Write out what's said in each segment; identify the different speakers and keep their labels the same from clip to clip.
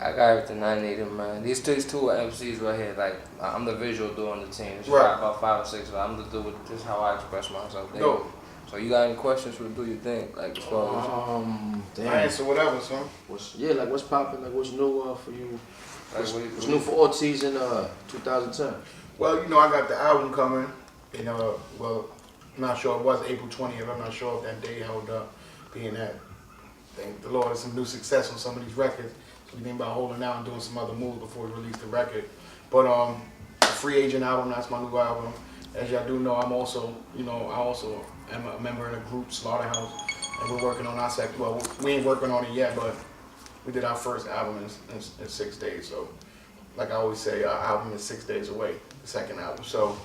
Speaker 1: I got everything I needed, man. These two MCs right here, like I'm the visual dude on the team. It's
Speaker 2: Right.
Speaker 1: about 5 or 6. But I'm the dude. This is how I express myself.
Speaker 2: No.
Speaker 1: So you got any questions for the dude? You think like as far as
Speaker 2: I
Speaker 3: Damn.
Speaker 2: answer whatever, son.
Speaker 3: What's popping? Like, what's new for you?
Speaker 1: like,
Speaker 3: What's new for Ortiz in 2010?
Speaker 2: Well, you know, I got the album coming, and well, I'm not sure it was April 20th. I'm not sure if that day held up, being that. Thank the Lord, there's some new success on some of these records. So we think about holding out and doing some other moves before we release the record. But the Free Agent album, that's my new album. As y'all do know, I also am a member in a group, Slaughterhouse, and we're working on our second. Well, we ain't working on it yet, but we did our first album in 6 days. So, like I always say, our album is 6 days away, the second album. So,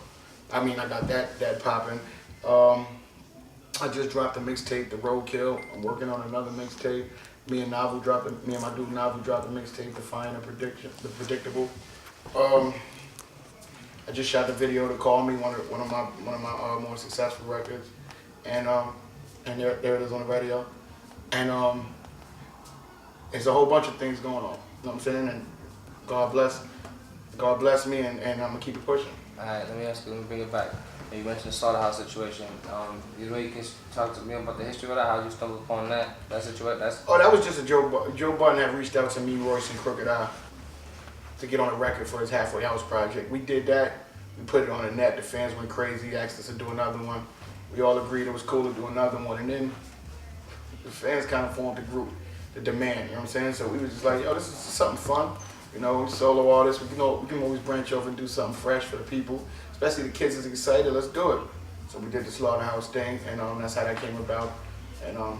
Speaker 2: I mean, I got that popping. I just dropped a mixtape, The Roadkill. I'm working on another mixtape. Me and my dude Navu dropped a mixtape, Defying the Predictable. I just shot the video to Call Me, one of my more successful records, and there it is on the radio, and there's a whole bunch of things going on. You know what I'm saying? And God bless me, and I'm gonna keep it pushing.
Speaker 1: All right, let me bring it back. You mentioned the slaughterhouse situation. Is there way you can talk to me about the history of that? How you stumbled upon that situation?
Speaker 2: Oh, that was just a Joe Budden had reached out to me, Royce, and Crooked Eye to get on a record for his Halfway House project. We did that. We put it on the net. The fans went crazy, asked us to do another one. We all agreed it was cool to do another one. And then the fans kind of formed the group, the Demand, you know what I'm saying? So we was just like, yo, this is something fun. You know, solo artists, we can always branch over and do something fresh for the people. Especially the kids is excited, let's do it. So we did the Slaughterhouse thing, and that's how that came about. And we're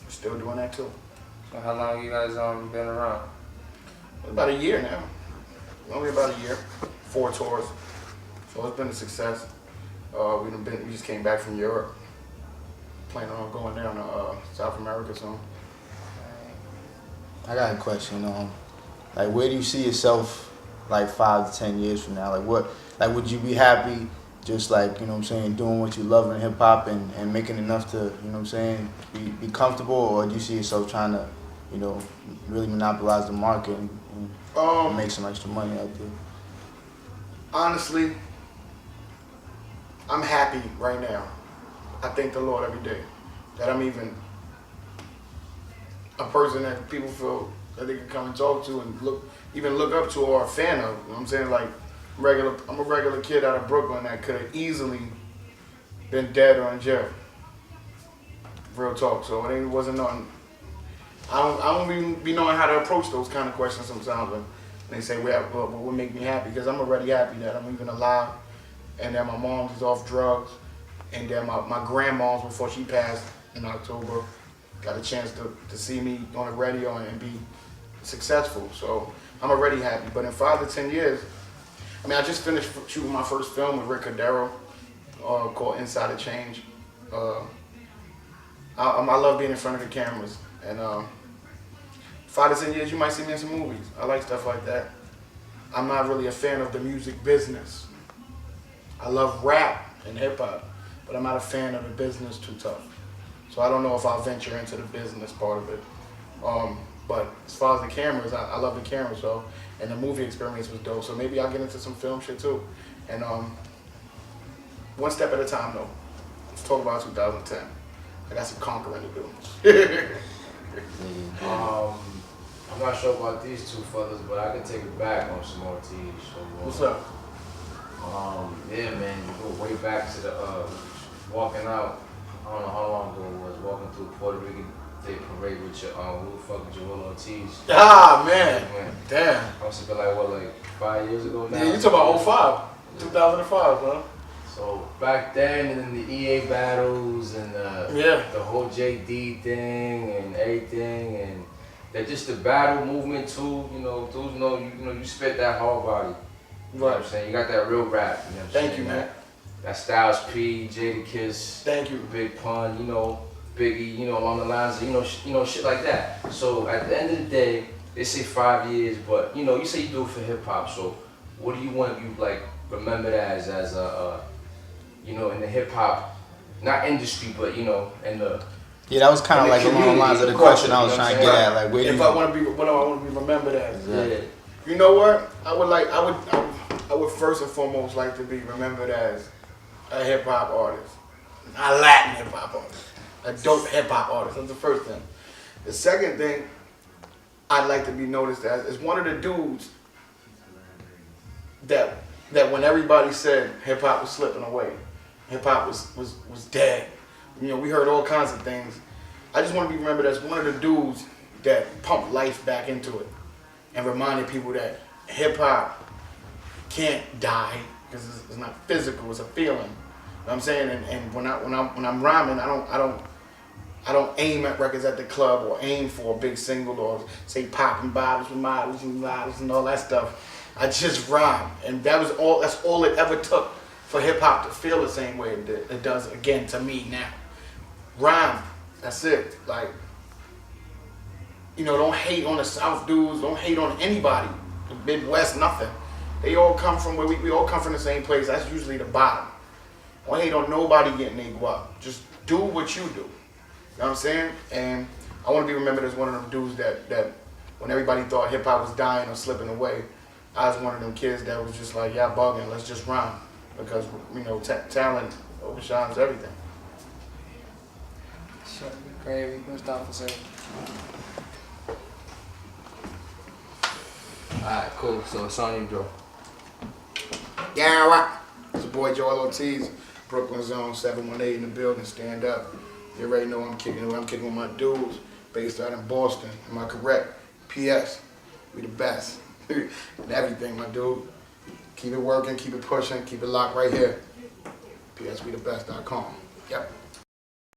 Speaker 2: still doing that too.
Speaker 1: So how long you guys been around?
Speaker 2: About a year now. Only about a year. 4 tours. So it's been a success. We just came back from Europe. Planning on going down to South America soon.
Speaker 4: I got a question. Like, where do you see yourself, like 5 to 10 years from now? Like, would you be happy, just like, you know what I'm saying, doing what you love in hip hop and making enough to, you know what I'm saying, be comfortable, or do you see yourself trying to, you know, really monopolize the market and make some extra money out there?
Speaker 2: Honestly, I'm happy right now. I thank the Lord every day that I'm even a person that people feel that they can come and talk to and look up to or a fan of. You know what I'm saying? Like, I'm a regular kid out of Brooklyn that could have easily been dead or in jail. Real talk. So it wasn't nothing. I don't even be knowing how to approach those kind of questions sometimes when they say what would make me happy, because I'm already happy that I'm even alive, and that my mom's is off drugs, and that my grandma's, before she passed in October, got a chance to see me on the radio and be successful. So I'm already happy. But in 5 to 10 years, I mean, I just finished shooting my first film with Rick Cordero called Inside a Change. I love being in front of the cameras. And 5 to 10 years, you might see me in some movies. I like stuff like that. I'm not really a fan of the music business. I love rap and hip hop, but I'm not a fan of the business too tough. So I don't know if I'll venture into the business part of it. But as far as the cameras, I love the cameras, so, and the movie experience was dope. So maybe I'll get into some film shit too. And one step at a time though. Let's talk about 2010. I got some conquering to do.
Speaker 5: I'm not sure about these two fellas, but I can take it back on some Ortiz. So,
Speaker 2: What's up?
Speaker 5: Yeah, man, you go way back to the walking out. I don't know how long ago it was, walking through Puerto Rican Day Parade with your who the fuck Joel Ortiz.
Speaker 2: Ah, man. Damn.
Speaker 5: I must have been like 5 years ago now.
Speaker 2: Yeah, you talking about 2005, bro.
Speaker 5: So back then, and then the EA battles and the whole JD thing and everything, and that just the battle movement too. You know, dudes know you spit that hard body. You know what I'm saying? You got that real rap. You know what I'm saying?
Speaker 2: Thank you, man.
Speaker 5: That Styles P, Jadakiss,
Speaker 2: Thank you,
Speaker 5: Big Pun, Biggie, along the lines of, shit like that. So at the end of the day, they say 5 years, but you say you do it for hip hop. So what do you want you like remembered as a in the hip hop, not industry, but in the
Speaker 4: Yeah, that was kind of
Speaker 5: And
Speaker 4: like
Speaker 5: the
Speaker 4: along the lines of the
Speaker 5: community,
Speaker 4: question I
Speaker 5: of
Speaker 4: was
Speaker 5: course,
Speaker 4: trying to
Speaker 5: you know
Speaker 4: get
Speaker 5: what
Speaker 4: at. Like, where do
Speaker 2: If
Speaker 4: you?
Speaker 2: I want to be, what do I want to be remembered as?
Speaker 5: Yeah.
Speaker 2: You know what? I would first and foremost like to be remembered as a hip hop artist, not a Latin hip hop artist, a dope hip hop artist. That's the first thing. The second thing I'd like to be noticed as is one of the dudes that when everybody said hip hop was slipping away, hip hop was dead. You know, we heard all kinds of things. I just want to be remembered as one of the dudes that pumped life back into it and reminded people that hip hop can't die because it's not physical, it's a feeling. You know what I'm saying? And when I'm rhyming, I don't aim at records at the club or aim for a big single or say popping bottles with models and models and all that stuff. I just rhyme, and that's all it ever took for hip hop to feel the same way it does again to me now. Rhyme, that's it. Like, you know, don't hate on the South dudes, don't hate on anybody, the Midwest, nothing. They all come from where we all come from the same place. That's usually the bottom. Don't hate on nobody getting their guap. Just do what you do. You know what I'm saying? And I want to be remembered as one of them dudes that when everybody thought hip hop was dying or slipping away, I was one of them kids that was just like, yeah, bugging, let's just rhyme. Because, you know, talent overshines everything.
Speaker 1: Sure, gravy, Mustafa said. Alright, cool. So it's on you, Joe.
Speaker 2: Yeah, right. It's your boy Joel Ortiz, Brooklyn Zone 718 in the building. Stand up. You already know I'm kicking with my dudes based out in Boston. Am I correct? P.S. We the best. And everything, my dude. Keep it working, keep it pushing, keep it locked right here. PSWeTheBest.com. Yep.